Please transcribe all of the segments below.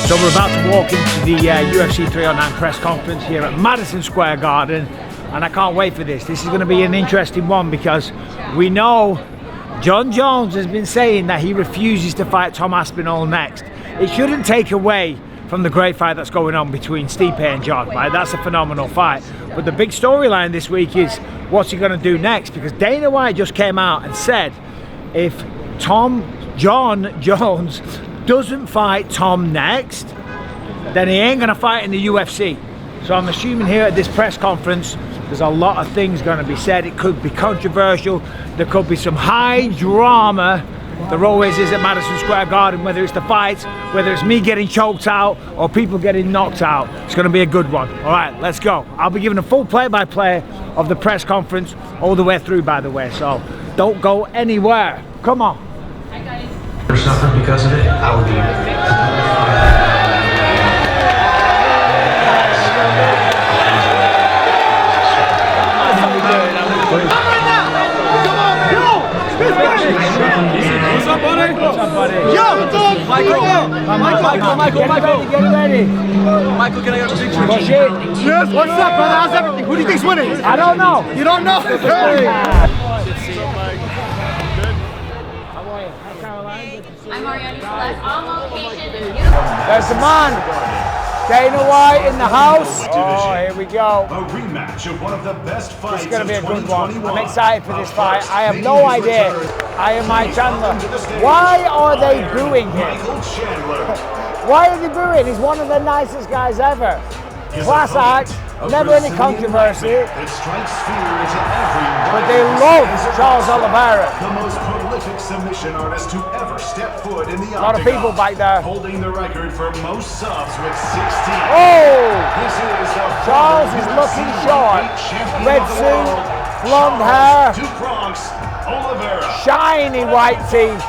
So we're about to walk into the UFC 309 press conference here at Madison Square Garden, and I can't wait for this. This is going to be an interesting one because we know Jon Jones has been saying that he refuses to fight Tom Aspinall next. It shouldn't take away from the great fight that's going on between Stipe and Jon, right? That's a phenomenal fight. But the big storyline this week is what's he going to do next, because Dana White just came out and said if Jon Jones doesn't fight Tom next, then he ain't gonna fight in the UFC. So I'm assuming here at this press conference there's a lot of things going to be said. It could be controversial, there could be some high drama. There always is at Madison Square Garden, whether it's the fights, whether it's me getting choked out or people getting knocked out. It's going to be a good one. All right, let's go. I'll be giving a full play-by-play of the press conference all the way through, by the way, so don't go anywhere. Come on. Or something because of it, I would be. What's up, buddy? What's up, buddy? Yo, Michael. Get ready. Michael, can I get a picture? What's it? Yes. What's up, brother? How's everything? Who do you think's winning? I don't know. You don't know? I'm Ariane Celeste on location in There's the man, Dana White in the house. Oh, here we go. A rematch of one of the best fights. It's going to be a good one. I'm excited for this fight. I have no idea. I am my Chandler. Why are they booing him? Why are they booing? He's one of the nicest guys ever. Class act, never any controversy. But they love Charles Oliveira. The most prolific submission artist to ever step foot in the A lot of people back there. holding the record for most subs with 16. Oh! This is the Charles is looking sharp. Red suit, blonde hair, Two Bronx, Oliveira. shiny white teeth.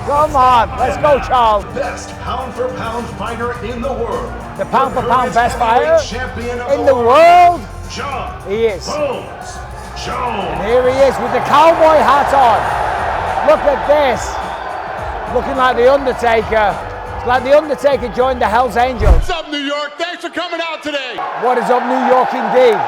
Come on, let's go, Charles. Best pound-for-pound fighter in the world. The pound-for-pound best fighter champion of in the world. Jon He is. Jones. And here he is with the cowboy hat on. Look at this. Looking like the Undertaker. It's like the Undertaker joined the Hells Angels. What's up, New York? Thanks for coming out today. What is up, New York, indeed?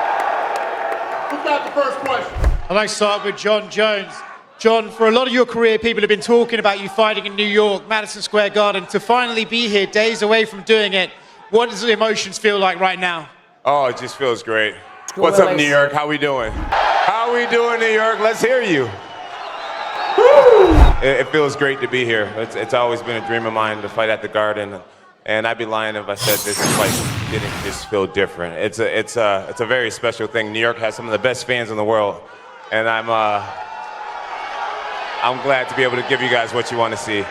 Who's got the first question? I'd like to start with Jon Jones. Jon, for a lot of your career, people have been talking about you fighting in New York, Madison Square Garden. To finally be here, days away from doing it, what does the emotions feel like right now? Oh, it just feels great. What's up, New York? How we doing? How we doing, New York? Let's hear you. Woo! It feels great to be here. It's always been a dream of mine to fight at the Garden, and I'd be lying if I said this fight didn't just feel different. It's a very special thing. New York has some of the best fans in the world, and I'm glad to be able to give you guys what you want to see.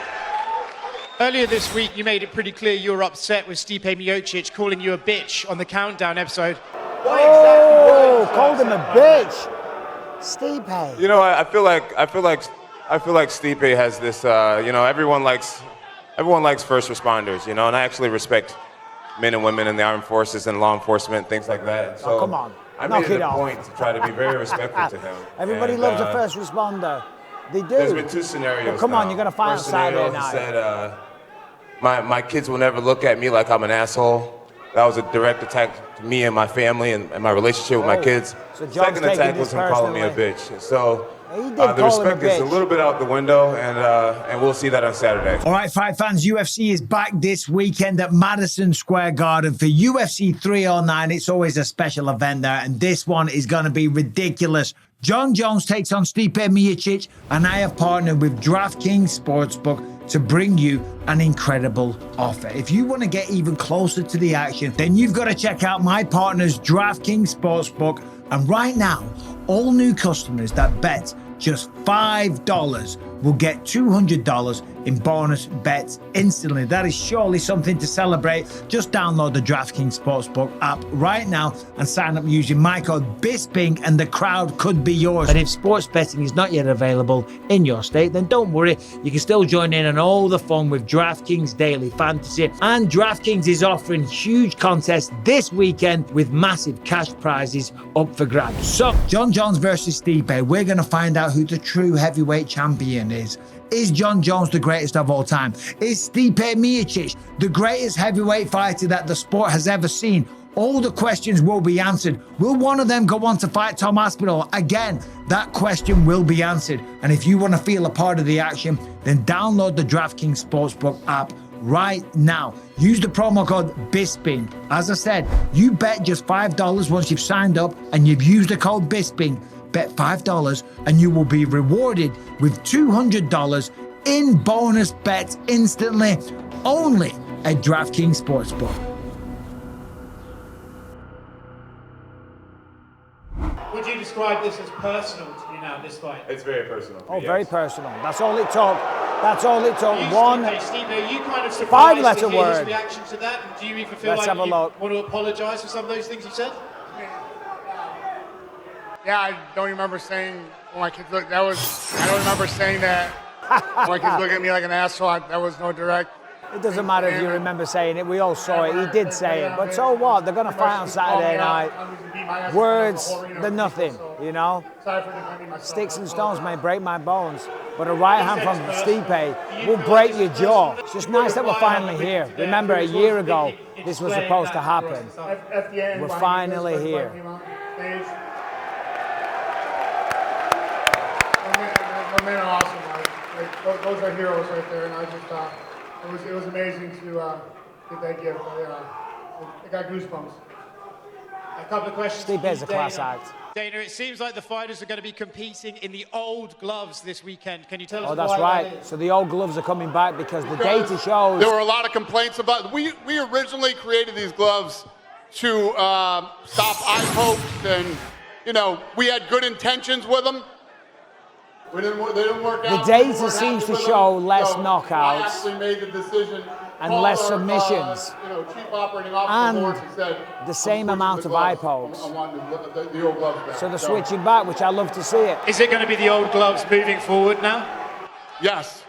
Earlier this week, you made it pretty clear you were upset with Stipe Miocic calling you a bitch on the Countdown episode. Oh, called him a bitch. Stipe. You know, I feel like Stipe has this. You know, everyone likes first responders. You know, and I actually respect men and women in the armed forces and law enforcement, things like that. So come on, I made it a point to try to be very respectful to him. Everybody loves a first responder. They do. There's been two scenarios. Well, come on, now. you're gonna fight on Saturday night. He said, my kids will never look at me like I'm an asshole. That was a direct attack to me and my family and my relationship with my kids. So Second attack was him calling me a bitch. So the call respect is a little bit out the window, and we'll see that on Saturday. All right, fight fans, UFC is back this weekend at Madison Square Garden for UFC 309. It's always a special event there, and this one is going to be ridiculous. Jon Jones takes on Stipe Miocic, and I have partnered with DraftKings Sportsbook to bring you an incredible offer. If you want to get even closer to the action, then you've got to check out my partners, DraftKings Sportsbook. And right now, all new customers that bet just $5 will get $200 in bonus bets instantly. That is surely something to celebrate. Just download the DraftKings Sportsbook app right now and sign up using my code Bisping, and the crowd could be yours. And if sports betting is not yet available in your state, then don't worry. You can still join in on all the fun with DraftKings Daily Fantasy. And DraftKings is offering huge contests this weekend with massive cash prizes up for grabs. So, Jon Jones versus Stipe, we're going to find out who the true heavyweight champion is. Is Jon Jones the greatest of all time? Is Stipe Miocic the greatest heavyweight fighter that the sport has ever seen? All the questions will be answered. Will one of them go on to fight Tom Aspinall? Again, that question will be answered. And if you want to feel a part of the action, then download the DraftKings Sportsbook app right now. Use the promo code Bisping. As I said, you bet just $5 once you've signed up and you've used the code Bisping. Bet $5 and you will be rewarded with $200 in bonus bets instantly, only at DraftKings Sportsbook. Would you describe this as personal to you now, this fight? It's very personal. Oh, very personal. That's all it took. That's all it took. One. Stipe, are you kind of surprised five-letter to hear his word. reaction to that? And do you even feel Let's like have a you look. want to apologise for some of those things you said? Yeah, I don't remember saying when my kids look. I don't remember saying that when my kids look at me like an asshole. That was no direct. It doesn't matter if you remember saying it. We all saw it. He did say it. But so what? They're going to fight on Saturday night. Words, they're nothing, you know? Sticks and stones may break my bones, but a right hand from Stipe will break your jaw. It's just nice that we're finally here. Remember, a year ago, this was supposed to happen. We're finally here. My men are awesome. Those are heroes right there, and I just thought it was amazing to get that gift. I got goosebumps. A couple of questions. Stipe is a class act. Dana, it seems like the fighters are going to be competing in the old gloves this weekend. Can you tell us Oh, that's why right. that is? So the old gloves are coming back because the data shows. There were a lot of complaints about. We originally created these gloves to stop eye pokes, and we had good intentions with them. They didn't work out. The data seems to show less knockouts. I actually made the decision and less submissions. Chief operating officer And said, the same amount of eye pokes. I want the old gloves back. So they're switching back, which I love to see it. Is it going to be the old gloves moving forward now? Yes.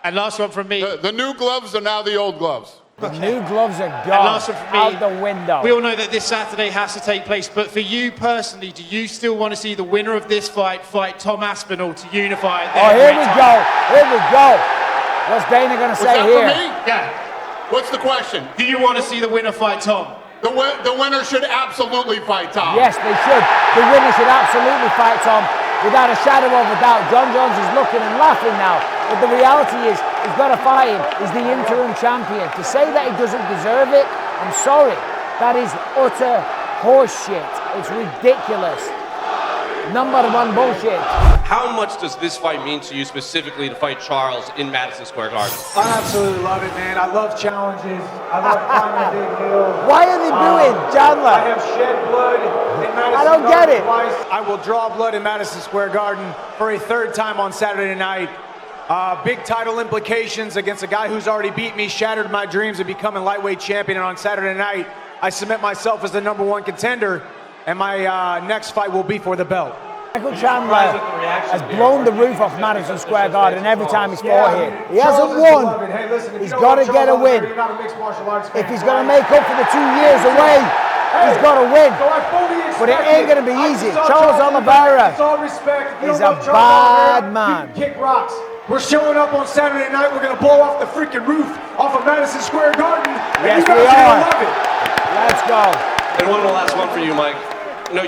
And last one from me. The new gloves are now the old gloves. The new gloves are And gone, last one from me. out the window. We all know that this Saturday has to take place, but for you personally, do you still want to see the winner of this fight Tom Aspinall to unify? Oh, here we go. Here we go. What's Dana going to say that here? For me? Yeah. What's the question? Do you want to see the winner fight Tom? The winner should absolutely fight Tom. Yes, they should. The winner should absolutely fight Tom, without a shadow of a doubt. Jon Jones is looking and laughing now, but the reality is he's got to fight him. He's the interim champion. To say that he doesn't deserve it, I'm sorry. That is utter horseshit. It's ridiculous. Number one bullshit. How much does this fight mean to you specifically to fight Charles in Madison Square Garden? I absolutely love it, man. I love challenges. I love climbing big hills. Why are they booing Chandler? I have shed blood in Madison I don't get it. Twice. I will draw blood in Madison Square Garden for a third time on Saturday night. Big title implications against a guy who's already beat me, shattered my dreams of becoming lightweight champion. And on Saturday night, I submit myself as the #1 contender, and my next fight will be for the belt. Michael Chandler has blown the roof off Madison Square Garden every time he's fought here. He hasn't won. He's got to get a win. If he's going to make up for the 2 years away, he's got to win. But it ain't going to be easy. Charles Oliveira is a bad man. Kick rocks. We're showing up on Saturday night. We're going to blow off the freaking roof off of Madison Square Garden. Yes, we are. Let's go. And one last one for you, Mike.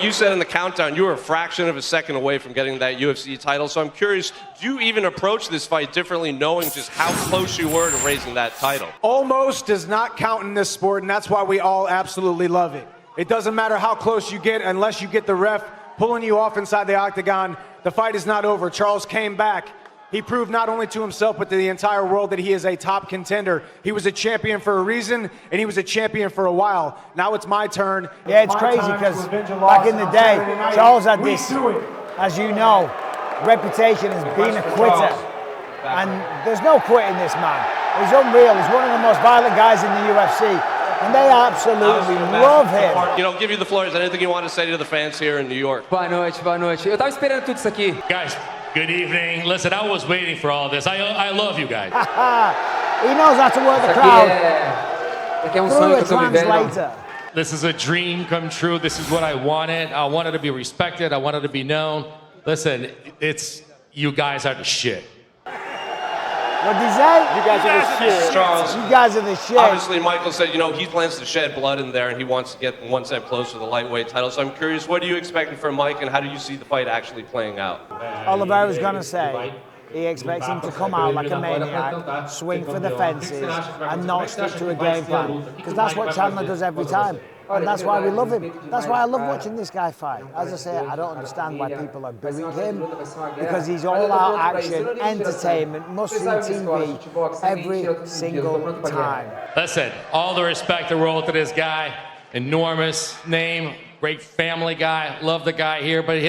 You said in the countdown you were a fraction of a second away from getting that UFC title. So I'm curious, do you even approach this fight differently knowing just how close you were to raising that title? Almost does not count in this sport, and that's why we all absolutely love it. It doesn't matter how close you get unless you get the ref pulling you off inside the octagon. The fight is not over. Charles came back. He proved not only to himself but to the entire world that he is a top contender. He was a champion for a reason, and he was a champion for a while. Now it's my turn. Yeah, it's crazy because back in the day, Charles had this, as you know, reputation as being a quitter. And there's no quitting this man. He's unreal. He's one of the most violent guys in the UFC. And they absolutely love him. Give you the floor. Is there anything you want to say to the fans here in New York? Boa noite, boa noite. Eu tava esperando tudo isso aqui. Guys, good evening. Listen, I was waiting for all this. I love you guys. He knows how to work the crowd. Daqui é Through sonho a que eu tô vivendo. translator. This is a dream come true. This is what I wanted. I wanted to be respected. I wanted to be known. Listen, you guys are the shit. What did he say? You guys are the shit. Charles, You guys are the shit. obviously Michael said, you know, he plans to shed blood in there and he wants to get one step closer to the lightweight title. So I'm curious, what are you expecting from Mike and how do you see the fight actually playing out? Oliveira's going to say he expects him to come out like a maniac, swing for the fences, and not stick to a game plan. Because that's what Chandler does every time. And that's why we love him. That's why I love watching this guy fight. As I say, I don't understand why people are booing him, because he's all out action, entertainment, must-see TV every single time. Listen, all the respect in the world to this guy. Enormous name, great family guy. Love the guy here, but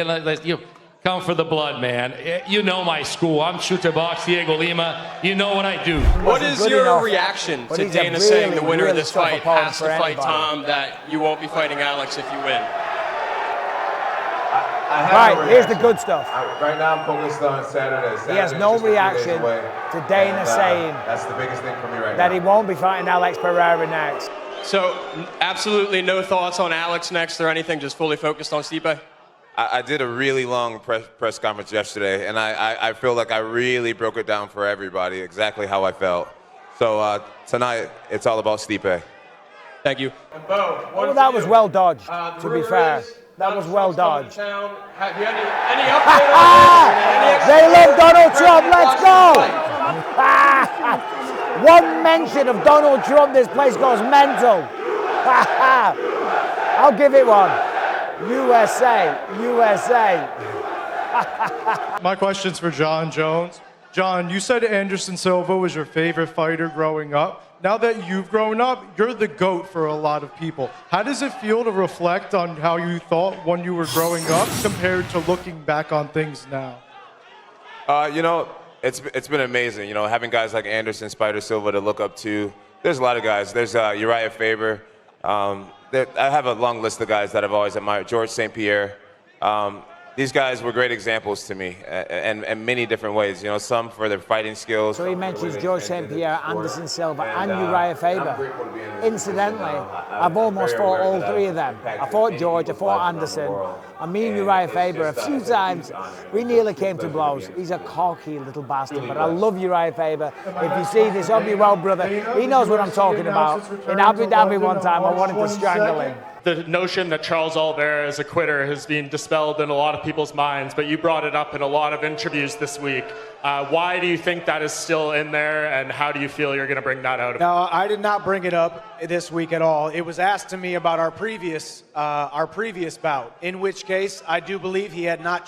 you come for the blood, man. You know my school. I'm Shooter Box, Diego Lima. You know what I do. What is your reaction to Dana saying the winner of this fight has to fight Tom, that you won't be fighting Alex if you win? Right, here's the good stuff. Right now I'm focused on Saturday. He has no reaction to Dana saying that's the biggest thing for me right that now. he won't be fighting Alex Pereira next. So, absolutely no thoughts on Alex next or anything, just fully focused on Stipe? I did a really long press conference yesterday, and I feel like I really broke it down for everybody, exactly how I felt. So tonight, it's all about Stipe. Thank you. Well, that was well dodged, to be fair. That was well dodged. Have you any update? They love Donald Trump, let's go! One mention of Donald Trump, this place goes mental. I'll give it one. USA, USA. My question's for Jon Jones. Jon, you said Anderson Silva was your favorite fighter growing up. Now that you've grown up, you're the GOAT for a lot of people. How does it feel to reflect on how you thought when you were growing up compared to looking back on things now? You know, it's been amazing, you know, having guys like Anderson, Spider Silva to look up to. There's a lot of guys. There's Uriah Faber. I have a long list of guys that I've always admired. George St. Pierre. These guys were great examples to me in many different ways. You know, some for their fighting skills. So he mentions George St. Pierre, Anderson Silva, and Uriah Faber. Incidentally, I've almost fought all three of them. I fought George, I fought Anderson, and me and Uriah Faber a few times, we nearly came to blows. He's a cocky little bastard, but I love Uriah Faber. If you see this, hope you well, brother. He knows what I'm talking about. In Abu Dhabi one time, I wanted to strangle him. The notion that Charles Oliveira is a quitter has been dispelled in a lot of people's minds, but you brought it up in a lot of interviews this week. Why do you think that is still in there, and how do you feel you're going to bring that out? No, I did not bring it up this week at all. It was asked to me about our previous bout, in which case I do believe he had not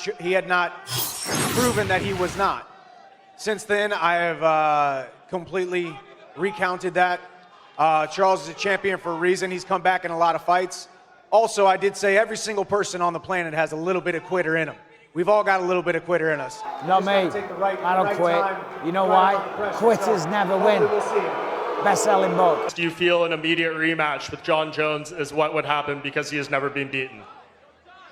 proven that he was not. Since then, I have completely recounted that. Charles is a champion for a reason. He's come back in a lot of fights. Also, I did say every single person on the planet has a little bit of quitter in them. We've all got a little bit of quitter in us. Not me. I don't quit. You know why? Quitters never win. Best-selling book. Do you feel an immediate rematch with Jon Jones is what would happen because he has never been beaten?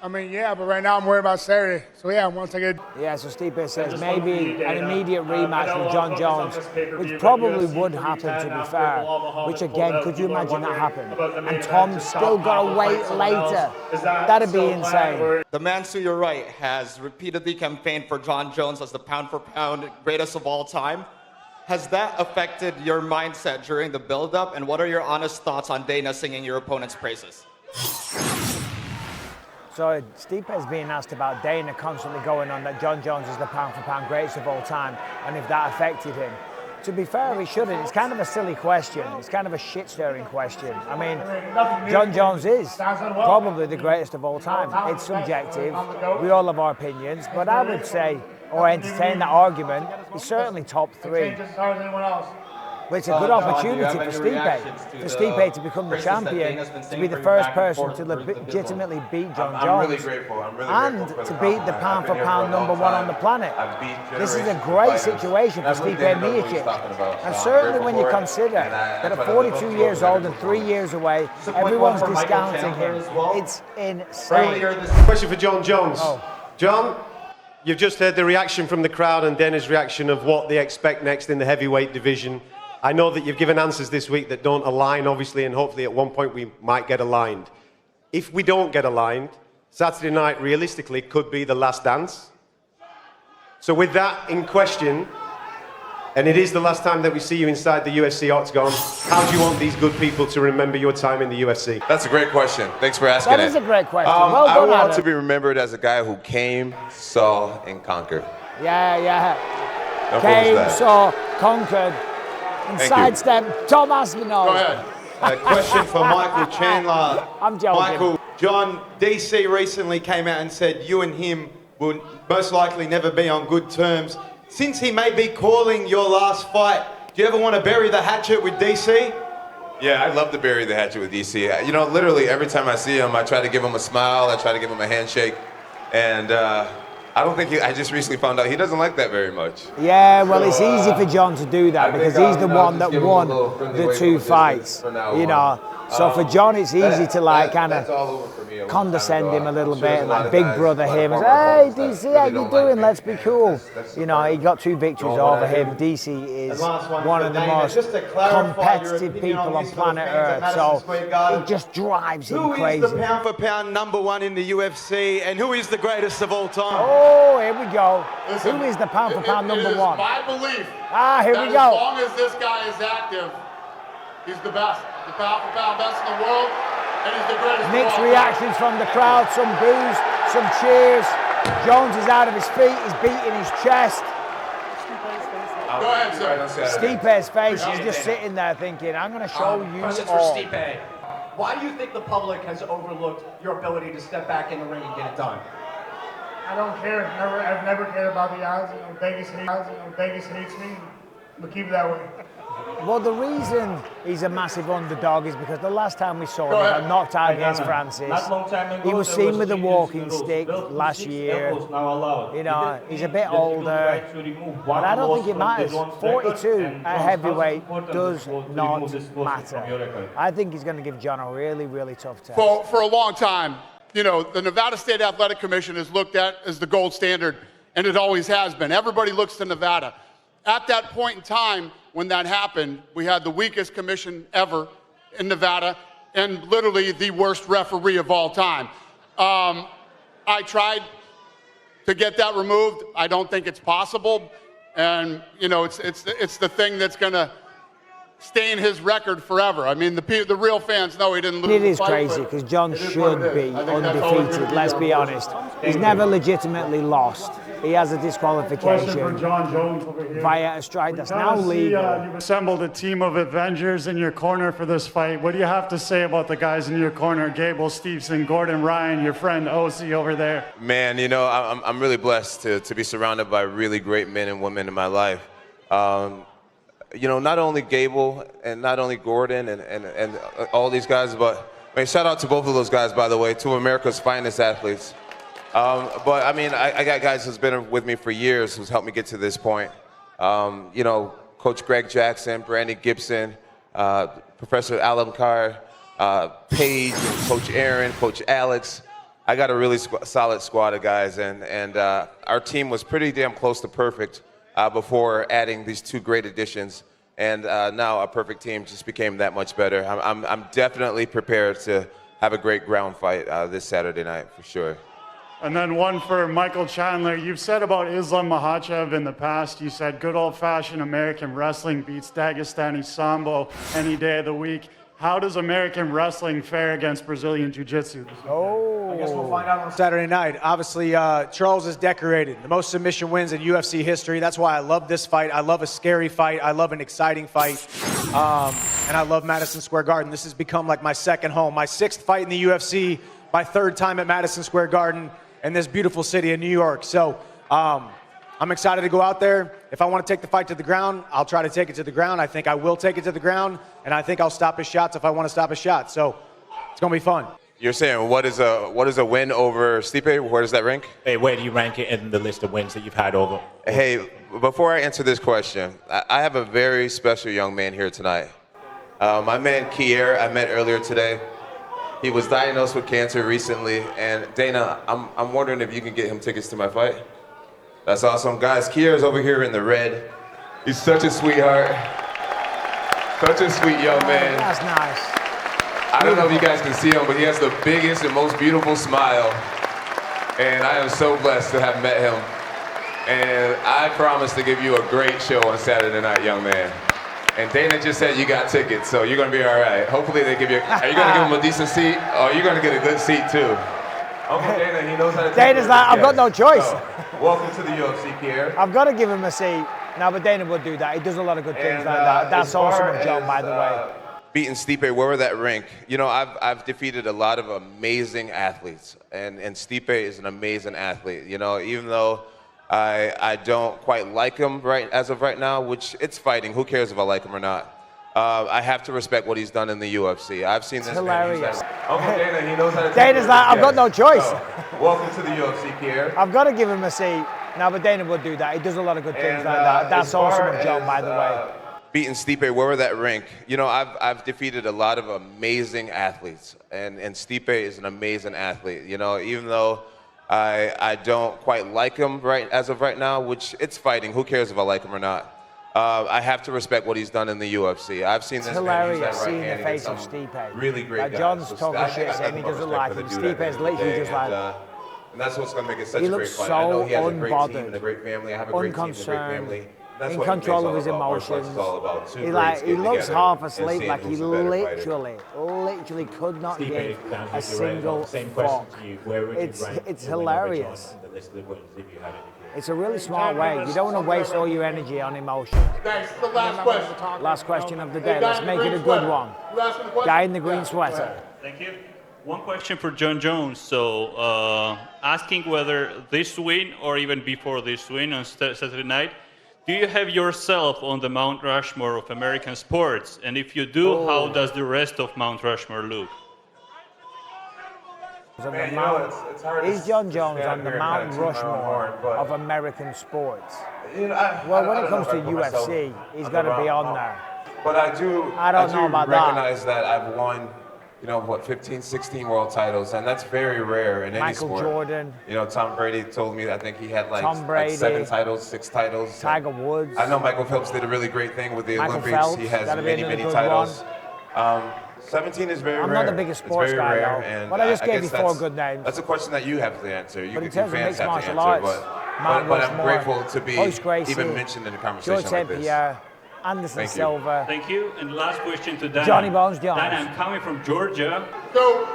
I mean, yeah, but right now I'm worried about Saturday. So yeah, once I get... Yeah, so Stipe says maybe an immediate rematch with Jon Jones, which probably would happen, to be fair. Which again, could you imagine that happen? And Tom's still got to wait later. That'd be insane. The man to your right has repeatedly campaigned for Jon Jones as the pound-for-pound greatest of all time. Has that affected your mindset during the build-up? And what are your honest thoughts on Dana singing your opponent's praises? So Stipe is being asked about Dana constantly going on that Jon Jones is the pound-for-pound greatest of all time, and if that affected him. To be fair, he shouldn't. It's kind of a silly question. It's kind of a shit-stirring question. I mean, Jon Jones is probably the greatest of all time. It's subjective. We all have our opinions, but I would say, or entertain that argument, he's certainly top three. But it's a good opportunity for Stipe to become the champion, to be the first person to legitimately beat Jon Jones, and to beat the pound-for-pound #1 on the planet. This is a great situation for Stipe Miocic. And certainly when you consider that at 42 years old and 3 years away, everyone's discounting him, it's insane. Question for Jon Jones. Jon, you've just heard the reaction from the crowd and Dana's reaction of what they expect next in the heavyweight division. I know that you've given answers this week that don't align, obviously, and hopefully at one point we might get aligned. If we don't get aligned, Saturday night, realistically, could be the last dance. So with that in question, and it is the last time that we see you inside the UFC octagon. How do you want these good people to remember your time in the UFC? That's a great question. Thanks for asking That is a great question. Well I done, want Adam. to be remembered as a guy who came, saw, and conquered. Yeah. How cool is Came, that? saw, conquered, and Thank you. sidestepped Tom Aspinall. Go ahead. A question for Michael Chandler. I'm joking. Michael, John, DC recently came out and said you and him will most likely never be on good terms. Since he may be calling your last fight, do you ever want to bury the hatchet with DC? Yeah, I'd love to bury the hatchet with DC. You know, literally every time I see him, I try to give him a smile, I try to give him a handshake, and I don't think I just recently found out he doesn't like that very much. Yeah, well, it's easy for John to do that because he's the one that won the 2 fights, you know. So for John, it's easy to like kind of condescend him a little bit, and like big brother him, and say, hey DC, how you doing? Let's be cool. You know, he got 2 victories over him. DC is one of the most competitive people on planet Earth, so it just drives him crazy. Who is the pound for pound #1 in the UFC, and who is the greatest of all time? Oh, here we go. Who is the pound for pound #1? It is my belief Here that we go. as long as this guy is active, he's the best. The pound for pound best in the world, and he's the greatest. Mixed reactions from the crowd, some boos, some cheers. Jones is out of his feet, he's beating his chest. Go ahead, sir. Stipe's face, he's just sitting there thinking, I'm going to show you Questions all. for Stipe. Why do you think the public has overlooked your ability to step back in the ring and get it done? I don't care. I've never cared about the odds. Vegas hates me. But keep it that way. Well, the reason he's a massive underdog is because the last time we saw him, he got knocked out against Francis. He was seen with a walking stick last year. You know, he's a bit older, but I don't think it matters. 42 at heavyweight does not matter. I think he's going to give John a really, really tough test. For a long time, you know, the Nevada State Athletic Commission is looked at as the gold standard, and it always has been. Everybody looks to Nevada. At that point in time, when that happened, we had the weakest commission ever in Nevada and literally the worst referee of all time. I tried to get that removed. I don't think it's possible. And, you know, it's the thing that's going to stain his record forever. I mean, the real fans know he didn't lose. It is the fight, crazy because John should be undefeated, let's be honest. He's never legitimately lost. He has a disqualification For Jon Jones over here. via a strike that's now legal. You've assembled a team of Avengers in your corner for this fight. What do you have to say about the guys in your corner? Gable, Stevenson, Gordon, Ryan, your friend Osi over there. Man, you know, I'm really blessed to be surrounded by really great men and women in my life. You know, not only Gable and not only Gordon and all these guys, but I mean, shout out to both of those guys, by the way, two of America's finest athletes. But I mean, I got guys who's been with me for years who's helped me get to this point. You know, Coach Greg Jackson, Brandon Gibson, Professor Alan Carr, Paige, and Coach Aaron, Coach Alex. I got a really solid squad of guys, and our team was pretty damn close to perfect before adding these 2 great additions. And now a perfect team just became that much better. I'm definitely prepared to have a great ground fight this Saturday night, for sure. And then one for Michael Chandler. You've said about Islam Makhachev in the past, you said good old-fashioned American wrestling beats Dagestani Sambo any day of the week. How does American wrestling fare against Brazilian Jiu-Jitsu? I guess we'll find out on Saturday night. Obviously, Charles is decorated. The most submission wins in UFC history. That's why I love this fight. I love a scary fight. I love an exciting fight. And I love Madison Square Garden. This has become like my second home. My 6th fight in the UFC, my 3rd time at Madison Square Garden in this beautiful city of New York. So I'm excited to go out there. If I want to take the fight to the ground, I'll try to take it to the ground. I think I will take it to the ground, and I think I'll stop his shots if I want to stop his shots. So it's going to be fun. You're saying what is a win over Stipe? Where does that rank? Hey, where do you rank it in the list of wins that you've had over? Hey, before I answer this question, I have a very special young man here tonight. My man Kier, I met earlier today. He was diagnosed with cancer recently, and Dana, I'm wondering if you can get him tickets to my fight. That's awesome. Guys, Kier's over here in the red. He's such a sweetheart. Such a sweet young man. That's nice. I don't know if you guys can see him, but he has the biggest and most beautiful smile. And I am so blessed to have met him. And I promise to give you a great show on Saturday night, young man. And Dana just said you got tickets, so you're gonna be all right. Hopefully they give you, are you gonna give him a decent seat? Or are you gonna get a good seat too? Uncle Dana, he knows how to take Dana's like, I've got no choice. So, welcome to the UFC, Pierre. I've got to give him a seat. No, but Dana would do that. He does a lot of good things like that. That's awesome of Jon, by the way. Beating Stipe, where were that rank? You know, I've defeated a lot of amazing athletes, and Stipe is an amazing athlete. You know, even though I don't quite like him as of right now, which it's fighting. Who cares if I like him or not? I have to respect what he's done in the UFC. I've seen this hilarious. man. Uncle Dana, he knows how to take Dana's like, I've got no choice. So, welcome to the UFC, Pierre. I've got to give him a seat. No, but Dana would do that. He does a lot of good things like that. That's awesome of Jon, by the way. Beating Stipe, where were that rank? You know, I've defeated a lot of amazing athletes, and Stipe is an amazing athlete. You know, even though I don't quite like him as of right now, which it's fighting. Who cares if I like him or not? I have to respect what he's done in the UFC. I've seen this hilarious man use that right seeing hand the face of against Stipe. Really great guys. Jon's So talking shit, saying he doesn't like him. Stipe's literally just like. And that's what's going to make it such He a great looks fight. so I know he has a great team and a unbothered, great family. I have a great team and a great family. That's in what control of it's his all about. emotions. It's all about two He greats he getting looks together half and asleep, seeing like he who's the better fighter. literally could not Stipe, give down a here, single same question fuck. to you. Where would you rank It's the winner of hilarious. Jon in the list of wins if you had any? It's a really smart way. You don't want to waste all your energy on emotion. Thanks. The last question. Last question of the day. Let's make it a good one. Guy in the green sweater. Thank you. One question for Jon Jones. So, asking whether this win or even before this win on Saturday night, do you have yourself on the Mount Rushmore of American sports? And if you do, how does the rest of Mount Rushmore look? Man, you know, it's hard Is to Jon Jones stand on the here and Mount kinda toot my own horn, Rushmore but- of American sports? You know, Well, when I it don't comes know to if I put myself UFC, he's on got the to be wrong on path. there. But I do know about that. recognize that I've won, you know, what, 15, 16 world titles, and that's very rare in any Michael sport. Jordan. You know, Tom Brady told me, I think he had Tom Brady. 7 titles, 6 titles. Tiger Woods. I know Michael Phelps did a really great thing with the Michael Olympics. Phelps, He has gotta be many, another many good titles. 17 is very rare. I'm not the biggest sports it's guy, very rare, though. and But I just gave guess you 4 that's- good names. That's a question that you have to answer. But in fans terms of mixed have to martial answer, arts, but I'm Rushmore, grateful to be Royce Gracie, even mentioned in a conversation George like St. this. Pierre, Anderson Thank you. Silva. Thank you. And last question to Dana. Johnny Bones Jones. Dana, I'm coming from Georgia. So,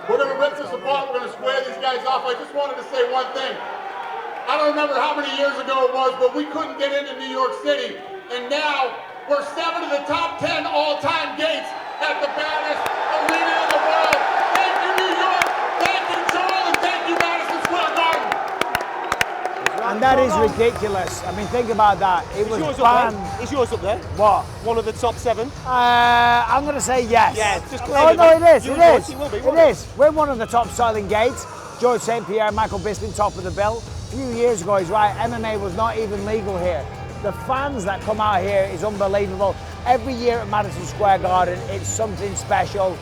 we're going to rip this apart. We're going to square these guys off. I just wanted to say one thing. I don't remember how many years ago it was, but we couldn't get into New York City. And now, we're 7 of the top 10 all-time gates at the baddest arena in the world. Thank you, New York. Thank you, Joel. And thank you, Madison Square Garden. And that is ridiculous. I mean, think about that. It was banned. Is yours up there? What? One of the top 7? I'm going to say yes. Yeah, just claim Oh, it, no, mate. it is. You It will be, is. you will be, It won't it? is. We're one of the top selling gates. George St. Pierre, Michael Bisping, top of the bill. A few years ago, he's right. MMA was not even legal here. The fans that come out here is unbelievable. Every year at Madison Square Garden, it's something special.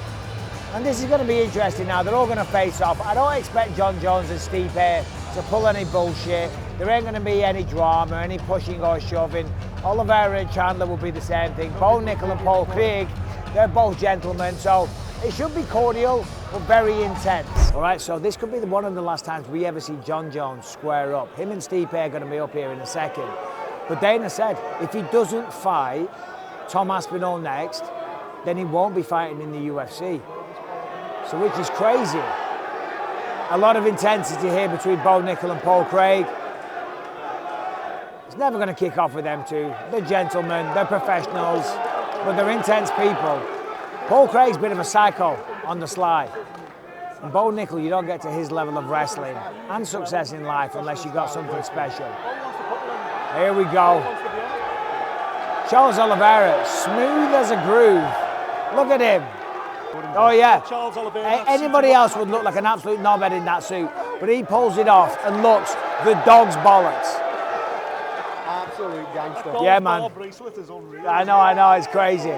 And this is going to be interesting now. They're all going to face off. I don't expect Jon Jones and Stipe to pull any bullshit. There ain't going to be any drama, any pushing or shoving. Oliveira and Chandler will be the same thing. Bo Nickel and Paul Craig, they're both gentlemen. So it should be cordial, but very intense. All right, so this could be one of the last times we ever see Jon Jones square up. Him and Stipe are going to be up here in a second. But Dana said, if he doesn't fight Tom Aspinall next, then he won't be fighting in the UFC. So which is crazy. A lot of intensity here between Bo Nickel and Paul Craig. It's never going to kick off with them two. They're gentlemen, they're professionals, but they're intense people. Paul Craig's a bit of a psycho on the sly. And Bo Nickel, you don't get to his level of wrestling and success in life unless you got something special. Here we go. Charles Oliveira, smooth as a groove. Look at him. Oh yeah. Anybody else would look like an absolute knobhead in that suit, but he pulls it off and looks the dog's bollocks. Absolute gangster. Yeah, man. Bracelet is unreal. I know, it's crazy.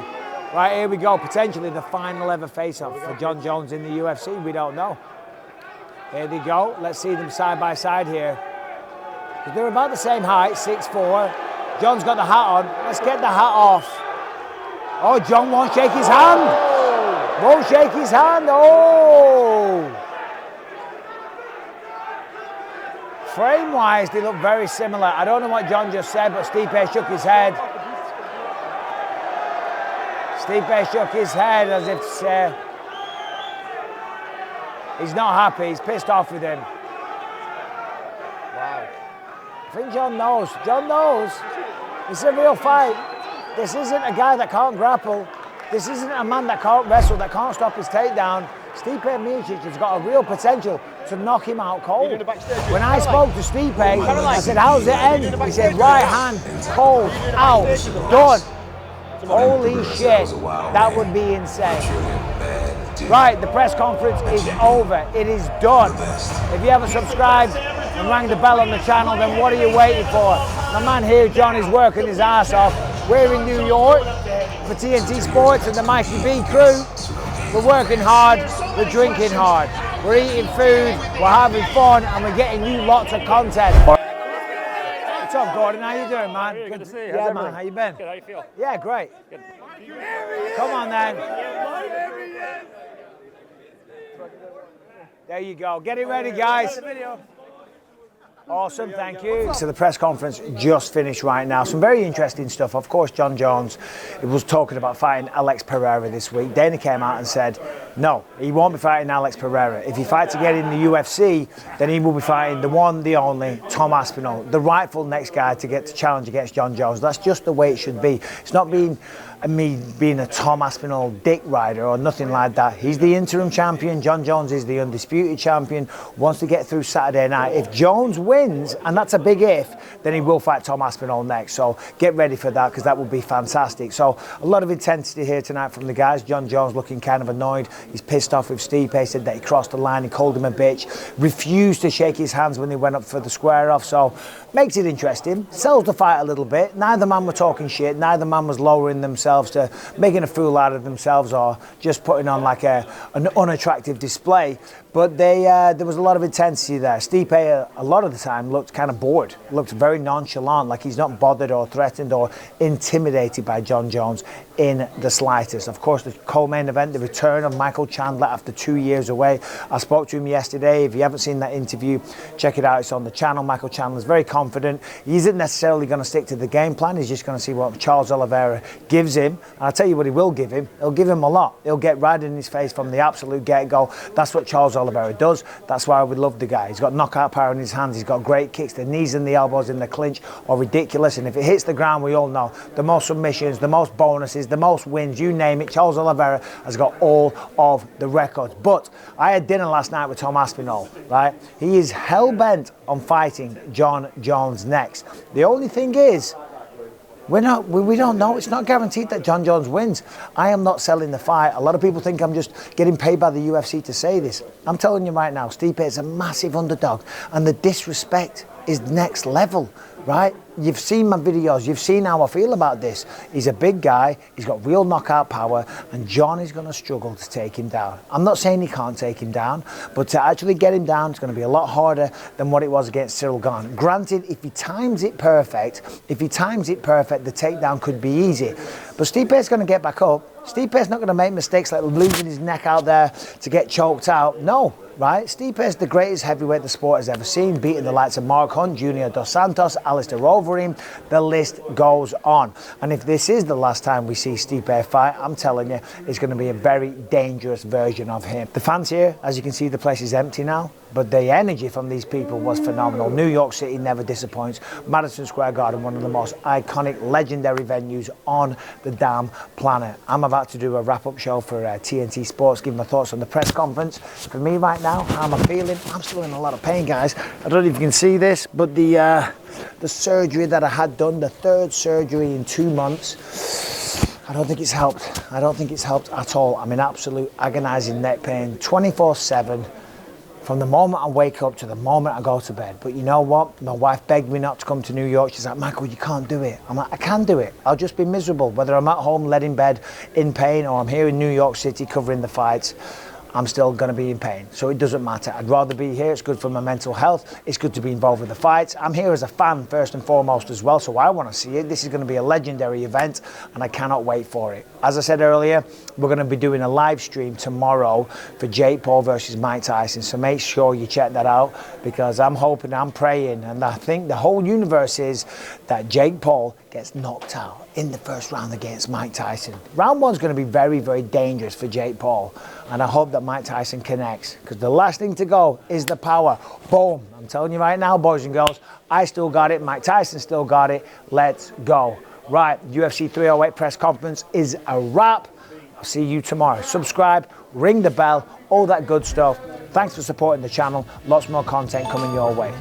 Right, here we go. Potentially the final ever face-off for Jon Jones in the UFC. We don't know. Here they go. Let's see them side by side here. They're about the same height, 6'4". Jon's got the hat on. Let's get the hat off. Oh, Jon won't shake his hand. Won't shake his hand. Oh! Frame-wise, they look very similar. I don't know what Jon just said, but Stipe shook his head. Stipe shook his head as if he's not happy. He's pissed off with him. Wow. I think Jon knows. Jon knows. It's a real fight. This isn't a guy that can't grapple. This isn't a man that can't wrestle, that can't stop his takedown. Stipe Miocic has got a real potential to knock him out cold. When I spoke to Stipe, I said, how's it end? He said, right hand, cold, out, done. Holy shit, that would be insane. Right, the press conference is over. It is done. If you haven't subscribed and rang the bell on the channel, then what are you waiting for? My man here, Jon, is working his ass off. We're in New York for TNT Sports and the Mikey B crew. We're working hard, we're drinking hard. We're eating food, we're having fun, and we're getting you lots of content. What's up, Gordon? How you doing, man? Good to see you. Yeah, man. How you been? Good. How you feel? Yeah, great. Good. Come on, then. There you go. Get it ready, guys. Awesome, thank you. So the press conference just finished right now. Some very interesting stuff. Of course, Jon Jones was talking about fighting Alex Pereira this week. Dana came out and said, no, he won't be fighting Alex Pereira. If he fights again in the UFC, then he will be fighting the one, the only, Tom Aspinall, the rightful next guy to get to challenge against Jon Jones. That's just the way it should be. It's not me being a Tom Aspinall dick rider or nothing like that. He's the interim champion. Jon Jones is the undisputed champion. Wants to get through Saturday night. If Jones wins, and that's a big if, then he will fight Tom Aspinall next. So get ready for that, because that will be fantastic. So a lot of intensity here tonight from the guys. Jon Jones looking kind of annoyed. He's pissed off with Stipe. He said that he crossed the line. He called him a bitch. Refused to shake his hands when they went up for the square off. So makes it interesting. Sells the fight a little bit. Neither man were talking shit. Neither man was lowering themselves to making a fool out of themselves or just putting on like an unattractive display. But there was a lot of intensity there. Stipe, a lot of the time, looked kind of bored. Looked very nonchalant, like he's not bothered or threatened or intimidated by Jon Jones in the slightest. Of course, the co-main event, the return of Michael Chandler after 2 years away. I spoke to him yesterday. If you haven't seen that interview, check it out. It's on the channel. Michael Chandler's very confident. He isn't necessarily going to stick to the game plan. He's just going to see what Charles Oliveira gives him. And I'll tell you what he will give him. He'll give him a lot. He'll get right in his face from the absolute get-go. That's what Charles Oliveira does. That's why we love the guy. He's got knockout power in his hands. He's got great kicks. The knees and the elbows in the clinch are ridiculous. And if it hits the ground, we all know the most submissions, the most bonuses, the most wins, you name it. Charles Oliveira has got all of the records. But I had dinner last night with Tom Aspinall, right? He is hell-bent on fighting Jon Jones next. The only thing is, we don't know. It's not guaranteed that Jon Jones wins. I am not selling the fight. A lot of people think I'm just getting paid by the UFC to say this. I'm telling you right now, Stipe is a massive underdog, and the disrespect is next level, right? You've seen my videos. You've seen how I feel about this. He's a big guy. He's got real knockout power, and Jon is going to struggle to take him down. I'm not saying he can't take him down, but to actually get him down, it's going to be a lot harder than what it was against Cyril Gane. Granted, if he times it perfect, the takedown could be easy. But Stipe's going to get back up. Stipe's not going to make mistakes like losing his neck out there to get choked out. No, right? Stipe's the greatest heavyweight the sport has ever seen, beating the likes of Mark Hunt, Junior Dos Santos, Alistair Overeem. The list goes on. And if this is the last time we see Stipe fight, I'm telling you, it's going to be a very dangerous version of him. The fans here, as you can see, the place is empty now, but the energy from these people was phenomenal. New York City never disappoints. Madison Square Garden, one of the most iconic, legendary venues on the damn planet. I'm about to do a wrap-up show for TNT Sports, give my thoughts on the press conference. For me right now, how am I feeling? I'm still in a lot of pain, guys. I don't know if you can see this, but the surgery that I had done, the third surgery in 2 months, I don't think it's helped. I don't think it's helped at all. I'm in absolute agonizing neck pain 24/7 from the moment I wake up to the moment I go to bed. But you know what? My wife begged me not to come to New York. She's like, Michael, you can't do it. I'm like, I can do it. I'll just be miserable, whether I'm at home, led in bed, in pain, or I'm here in New York City covering the fights. I'm still going to be in pain. So it doesn't matter. I'd rather be here. It's good for my mental health. It's good to be involved with the fights. I'm here as a fan first and foremost as well, so I want to see it. This is going to be a legendary event, and I cannot wait for it. As I said earlier, we're going to be doing a live stream tomorrow for Jake Paul versus Mike Tyson, so make sure you check that out, because I'm hoping, I'm praying, and I think the whole universe is that Jake Paul gets knocked out in the first round against Mike Tyson. Round one's going to be very, very dangerous for Jake Paul, and I hope that Mike Tyson connects, because the last thing to go is the power. Boom. I'm telling you right now, boys and girls, I still got it. Mike Tyson still got it. Let's go. Right, UFC 308 press conference is a wrap. I'll see you tomorrow. Subscribe, ring the bell, all that good stuff. Thanks for supporting the channel. Lots more content coming your way.